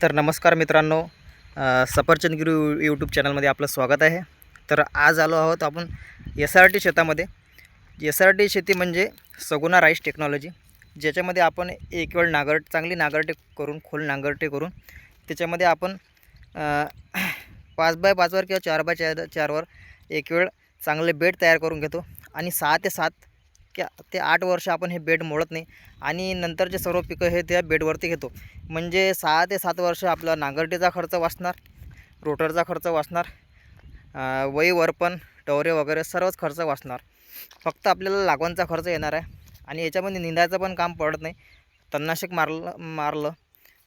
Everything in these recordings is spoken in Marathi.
तर नमस्कार मित्रांनो, सफरचंद गुरु यूट्यूब चॅनलमध्ये आपलं स्वागत आहे. तर आज आलो आहोत आपण SRT शेतामध्ये. SRT शेती म्हणजे सगुना राईस टेक्नॉलॉजी, ज्याच्यामध्ये आपण एक वेळ चांगली नांगरटे करून, खोल नांगरटे करून त्याच्यामध्ये आपण 5x5 किंवा 4x4 एक वेळ चांगले बेड तयार करून घेतो आणि 6 ते 8 वर्ष आपण हे बेड मोडत नाही आणि नंतरचे सर्व पिकं हे त्या बेडवरती घेतो. म्हणजे 6 ते 7 वर्ष आपला नांगरटीचा खर्च वाचणार, रोटरचा खर्च वाचणार, वही वरपण टवरे वगैरे सर्वच खर्च वाचणार. फक्त आपल्याला लागवणचा खर्च येणार आहे आणि याच्यामध्ये निंदायचं पण काम पडत नाही. तणनाशक मारलं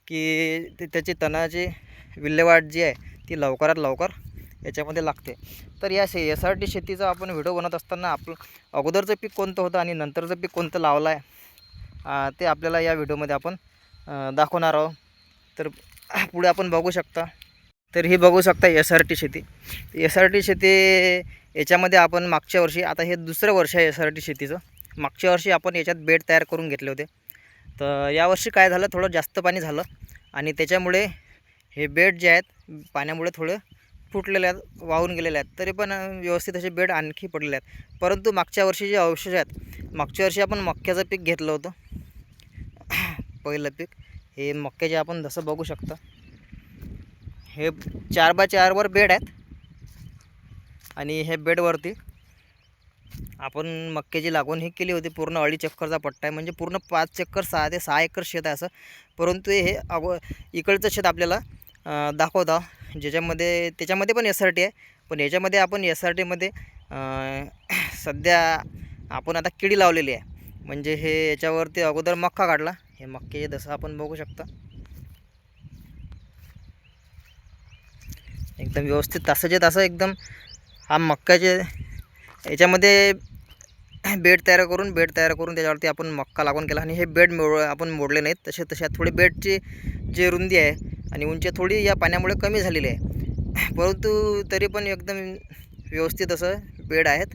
की त्याची तणाची विल्हेवाट जी आहे ती लवकरात लवकर याच्यामध्ये लागते. तर या SRT शेतीचा आपण व्हिडिओ बनवत असताना आपलं अगोदरचं पीक कोणतं होतं आणि नंतरचं पीक कोणतं लावलं आहे ते आपल्याला या व्हिडिओमध्ये आपण दाखवणार आहोत. तर पुढे आपण बघू शकता. तर ही बघू शकता SRT शेती. SRT शेती याच्यामध्ये आपण मागच्या वर्षी, आता हे दुसरं वर्ष आहे SRT शेतीचं. मागच्या वर्षी आपण याच्यात बेड तयार करून घेतले होते. तर यावर्षी काय झालं, थोडं जास्त पाणी झालं आणि त्याच्यामुळे हे बेड जे आहेत पाण्यामुळे थोडे फुटलेले आहेत, वाहून गेलेले आहेत. तरी पण व्यवस्थित असे बेड आणखी पडलेले आहेत. परंतु मागच्या वर्षी जे अवशेष आहेत, मागच्या वर्षी आपण मक्याचं पीक घेतलं होतं. पहिलं पीक हे मक्याचे आपण जसं बघू शकता, हे 4x4 बेड आहेत आणि हे बेडवरती आपण मक्याची लागवण ही केली होती. पूर्ण 2.5 चक्करचा पट्टा आहे, म्हणजे पूर्ण 5 चक्कर 6 ते 6 एकर शेत आहे असं. परंतु हे इकडचं शेत आपल्याला दाखवता, त्याच्यामध्ये पण SRT आहे. पण याच्यामध्ये आपण SRTमध्ये सध्या आपण आता किडी लावलेली आहे. म्हणजे हे याच्यावरती अगोदर मक्का काढला, हे मक्याचे जसं आपण बघू शकता एकदम व्यवस्थित तासाचे तास एकदम हा मक्याचे याच्यामध्ये बेड तयार करून त्याच्यावरती आपण मक्का लागवण केला. आणि हे बेड आपण मोडले नाहीत, तसे थोडी बेडची जी रुंदी आहे आणि उंची थोडी या पाण्यामुळे कमी झालेली आहे. परंतु तरी पण एकदम व्यवस्थित असं बेड आहेत.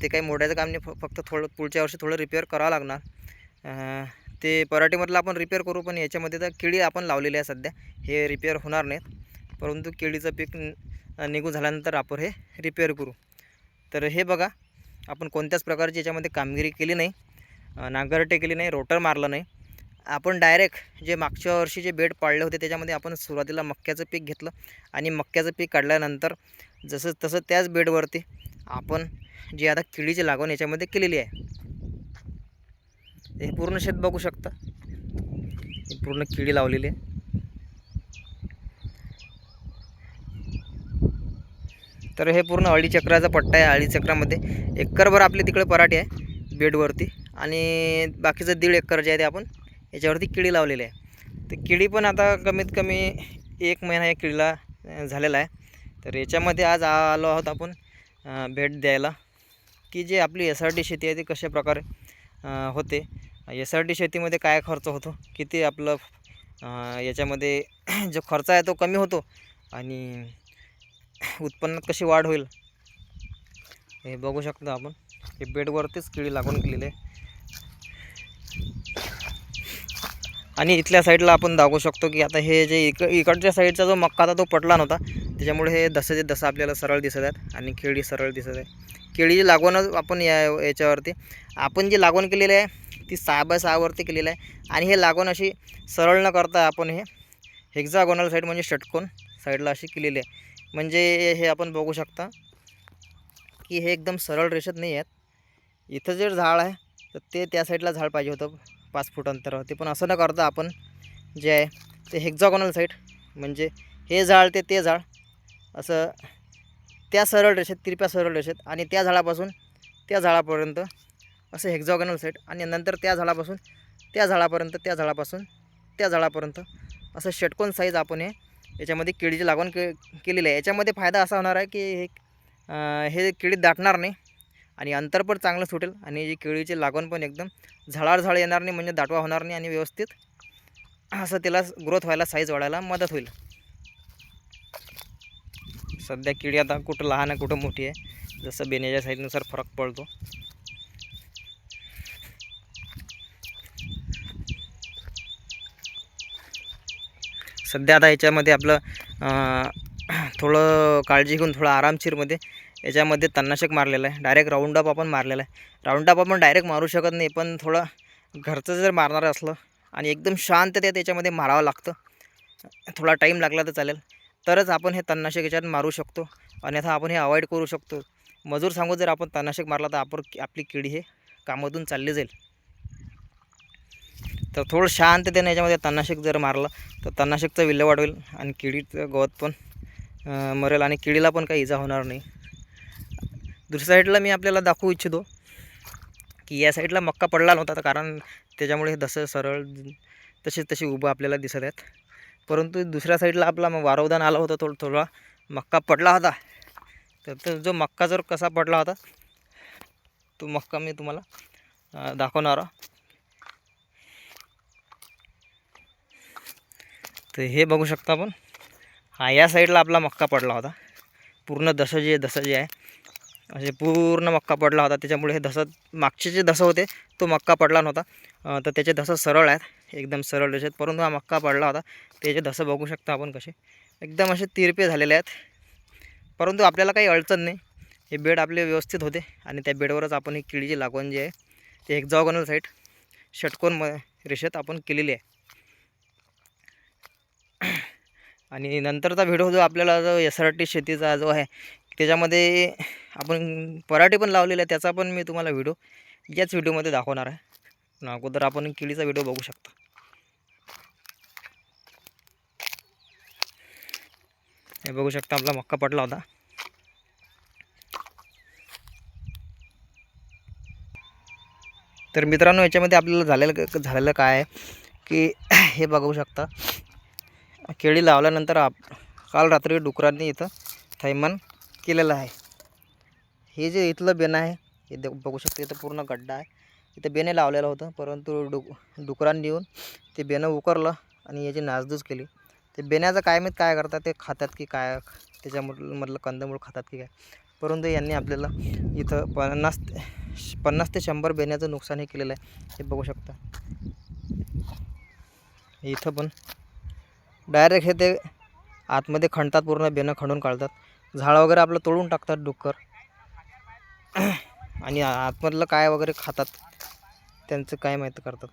ते काही मोडायचं काम नाही, फक्त थोडं पुढच्या वर्षी थोडं रिपेअर करावं लागणार. ते पराठीमधलं आपण रिपेअर करू, पण याच्यामध्ये तर किडी आपण लावलेली आहे सध्या, हे रिपेअर होणार नाहीत. परंतु केळीचं पीक निघून झाल्यानंतर आपण हे रिपेअर करू. तर हे बघा, आपण कोणत्याच प्रकारची याच्यामध्ये कामगिरी केली नाही, नांगरटे केली नाही, रोटर मारलं नाही. आपण डायरेक्ट जे मागच्या वर्षी जे बेड पाडले होते त्याच्यामध्ये आपण सुरुवातीला मक्याचं पीक घेतलं आणि मक्याचं पीक काढल्यानंतर जसं तसं त्याच बेडवरती आपण जी आता किडीची लागवण याच्यामध्ये केलेली आहे. हे पूर्ण शेत बघू शकता, पूर्ण किडी लावलेली आहे. तर हे पूर्ण 2.5 चक्राचा पट्टा आहे. 2.5 चक्रामध्ये एकरभर आपली तिकडे पराठी आहे बेडवरती आणि बाकीचं 1.5 एकर जे आहे ते आपण याच्यावरती किडी लावलेली आहे. तर किडी पण आता कमीत कमी 1 महिना या किडीला झालेला आहे. तर याच्यामध्ये आज आलो आहोत आपण भेट द्यायला की जे आपली SRT शेती आहे ती कशा प्रकारे होते, SRT शेतीमध्ये काय खर्च होतो, किती आपलं याच्यामध्ये जो खर्च आहे तो कमी होतो आणि उत्पन्नात कशी वाढ होईल हे बघू शकतो आपण. हे बेडवरतीच किडी लागवण केलेली आहे आणि इथल्या साईडला आपण दाखवू शकतो की आता हे जे इकडच्या साईडचा जो मक्का होता तो पटला नव्हता, त्याच्यामुळे हे दसं आपल्याला सरळ दिसत आहेत आणि केळी सरळ दिसत आहे. केळीची लागवण आपण याच्यावरती आपण जी लागवण केलेली आहे ती 6x6 वरती केलेली आहे आणि हे लागवण अशी सरळ न करता आपण हे हेक्झागोनल साईड म्हणजे षटकोन साईडला अशी केलेली आहे. म्हणजे हे आपण बघू शकता की हे एकदम सरळ रेषेत नाही आहेत. इथं जे झाड आहे तर ते त्या साईडला झाड पाहिजे होतं 5 फूट अंतरावरती, पण असं न करता आपण जे आहे ते हेक्झागोनल साईड, म्हणजे हे झाड ते झाड असं त्या सरळ रेषेत, तिरप्या सरळ रेषेत आणि त्या झाडापासून त्या झाडापर्यंत असं हेक्झागोनल साईड आणि नंतर त्या झाडापासून त्या झाडापर्यंत, त्या झाडापासून त्या झाडापर्यंत असं षटकोन साईज आपण याच्यामध्ये केळीची लागवण केलेली आहे. याच्यामध्ये फायदा असा होणार आहे की हे केळीत दाटणार नाही आणि अंतर पण चांगलं सुटेल आणि जी केळीची लागवण पण एकदम झाड येणार नाही, म्हणजे दाटवा होणार नाही आणि व्यवस्थित असं त्याला ग्रोथ व्हायला, साईज वाढायला मदत होईल. सध्या केळी आता कुठं लहान आहे कुठं मोठी आहे, जसं बेण्याच्या साईजनुसार फरक पडतो. सध्या आता याच्यामध्ये आपलं थोडं काळजी घेऊन थोडं आरामशीरमध्ये याच्यामध्ये तणनाशक मारलेलं आहे. डायरेक्ट राऊंडअप आपण मारलेला आहे. राऊंडअप आपण डायरेक्ट मारू शकत नाही, पण थोडं घरचं जर मारणार असलं आणि एकदम शांततेत त्याच्यामध्ये मारावं लागतं, थोडा टाईम लागला तर चालेल, तरच आपण हे तणनाशक याच्यात मारू शकतो. अन्यथा आपण हे अवॉइड करू शकतो. मजूर सांगू जर आपण तणनाशक मारला तर आपली किडी हे कामातून चालली जाईल. तर थोडं शांततेने याच्यामध्ये तणनाशक जर मारलं तर तणनाशकचा विल्हेवाट होईल आणि किडीचं गवत पण मरेल आणि किडीला पण काही इजा होणार नाही. दुसऱ्या साईडला मी आपल्याला दाखवू इच्छितो की या साईडला मक्का पडला नव्हता, कारण त्याच्यामुळे हे दसं सरळ तशी उभं आपल्याला दिसत आहेत. परंतु दुसऱ्या साईडला आपला वारवदान आलं होतं, थोडा मक्का पडला होता. तर जो मक्का जर कसा पडला होता तो मक्का मी तुम्हाला दाखवणार आहे. तर हे बघू शकता आपण, हा या साईडला आपला मक्का पडला होता. पूर्ण दसं जे आहे असे पूर्ण मक्का पडला होता. त्याच्यामुळे हे दसं मागचे जे दसं होते तो मक्का पडला नव्हता. तर त्याचे दसं सरळ आहेत, एकदम सरळ रेषेत. परंतु हा मक्का पडला होता, त्याचे दसं बघू शकता आपण कसे एकदम असे तिरपे झालेले आहेत. परंतु आपल्याला काही अडचण नाही, हे बेड आपले व्यवस्थित होते आणि त्या बेडवरच आपण ही किडीची लागवण जी आहे ते हेक्झॉगोनल साईड षटकोन रेषेत आपण केलेली आहे. आणि नंतरचा व्हिडिओ जो आपल्याला जो SRT शेतीचा जो आहे त्याच्यामध्ये आपण पराठी पण लावलेला आहे, त्याचा पण मी तुम्हाला व्हिडिओ याच व्हिडिओमध्ये दाखवणार आहे. अगोदर आपण किडीचा व्हिडिओ बघू शकता. हे बघू शकता आपला मक्का पडला होता. तर मित्रांनो, याच्यामध्ये आपल्याला झालेलं काय आहे की हे बघू शकता, केळी लावल्यानंतर काल रात्री डुकरांनी इथं थैमान केलेलं आहे. हे जे इथलं बेणं आहे हे बघू शकता, इथं पूर्ण गड्डा आहे. इथं बेणे लावलेलं होतं, परंतु डुकरांनी येऊन ते बेणं उकरलं आणि याची नासधूस केली. ते बेण्याचं काय माहीत काय करतात, ते खातात की काय, त्याच्यामधलं कंदमूळ खातात की काय. परंतु यांनी आपल्याला इथं 50 ते 100 बेण्याचं नुकसान हे केलेलं आहे. हे बघू शकता, इथं पण डायरेक्ट हे ते आतमध्ये खणतात, पूर्ण बेणं खणून काढतात. झाडं वगैरे आपलं तोडून टाकतात डुक्कर आणि आतमधलं काय वगैरे खातात, त्यांचं काय माहीत करतात.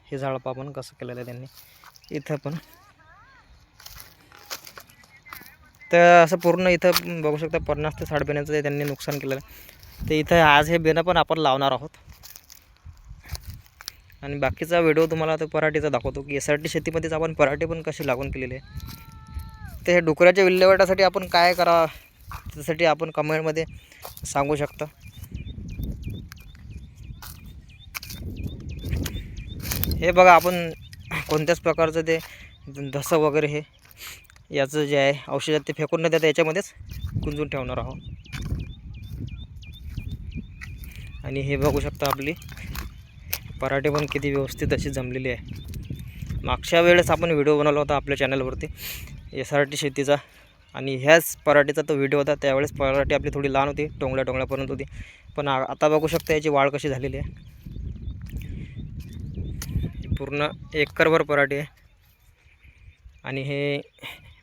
हे झाडं पण कसं केलेलं आहे त्यांनी इथं पण. तर असं पूर्ण इथं बघू शकता 50 ते 60 बेण्याचं त्यांनी नुकसान केलेलं आहे. ते इथं आज हे बेणं पण आपण लावणार आहोत आणि बाकीचा व्हिडिओ तुम्हाला आता पराठीचा दाखवतो की SRT शेतीमध्येच आपण पराठी पण कशी लागवण केलेली आहे. ते हे डुकराच्या विल्हेवाटासाठी आपण काय करावं त्यासाठी आपण कमेंटमध्ये सांगू शकता. हे बघा, आपण कोणत्याच प्रकारचं ते धसं वगैरे हे याचं जे आहे औषधात ते फेकून न देता याच्यामध्येच गुंजून ठेवणार आहोत. आणि हे बघू शकता आपली पराठी पण किती व्यवस्थित अशी जमलेली आहे. मागच्या वेळेस आपण व्हिडिओ बनवला होता आपल्या चॅनलवरती SRT शेतीचा, आणि ह्याच पराठीचा तो व्हिडिओ होता. त्यावेळेस पराठी आपली थोडी लहान होती, टोंगल्यापर्यंत होती. पण आता बघू शकता याची वाढ कशी झालेली आहे. पूर्ण एकरभर पराठी आहे आणि हे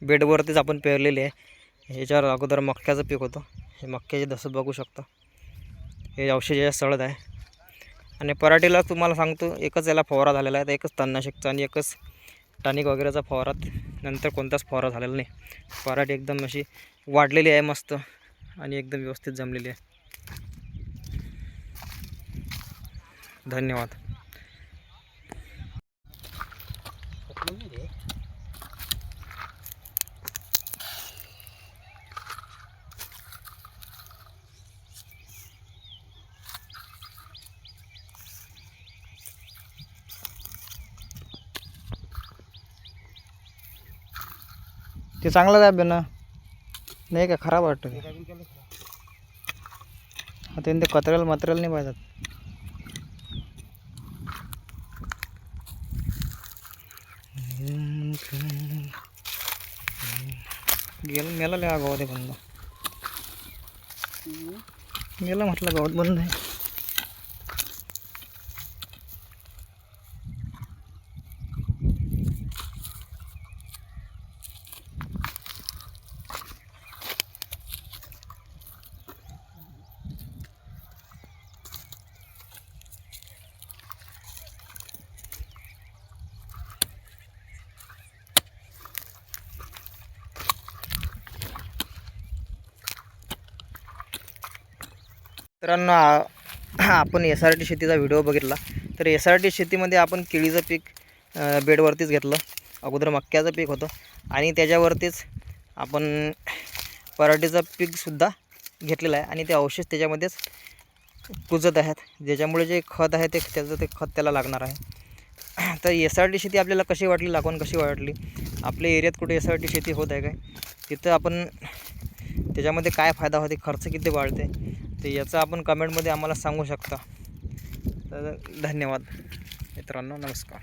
बेडवरतीच आपण पेरलेले आहे. ह्याच्यावर अगोदर मक्याचं पीक होतं. हे मक्याचे दसत बघू शकता, हे औषधाच्या सळद आहे. आणि पराठीला तुम्हाला सांगतो एकच याला फवारा झालेला आहे, एकच तणनाशकचा आणि एकच टॉनिक वगैरेचा फवारा, नंतर कोणताच फवारा झालेला नाही. पराठी एकदम अशी वाढलेली आहे मस्त आणि एकदम व्यवस्थित जमलेली आहे. धन्यवाद. ते चांगलं आहे बेना, नाही का खराब वाटतं ते. आता ते मटेरियल नाही पाहिजे. गेला लय गावात आहे बंद, गेला म्हटलं गावात बंद आहे. मित्रांनो आपण SRT शेतीचा व्हिडिओ बघितला. तर SRT शेतीमध्ये आपण केळीचं पीक बेडवरतीच घेतलं. अगोदर मक्याचं पीक होतं आणि त्याच्यावरतीच आपण पराठीचं पीकसुद्धा घेतलेलं आहे आणि ते अवशेष त्याच्यामध्येच कुजत आहेत, ज्याच्यामुळे जे खत आहे ते खत त्याला लागणार आहे. तर SRT शेती आपल्याला कशी वाटली, लागवण कशी वाटली, आपल्या एरियात कुठे SRT शेती होत आहे काय, तिथं आपण त्याच्यामध्ये काय फायदा होते, खर्च किती वाढते, ते याचं आपण कमेंटमध्ये आम्हाला सांगू शकता. तर धन्यवाद मित्रांनो, नमस्कार.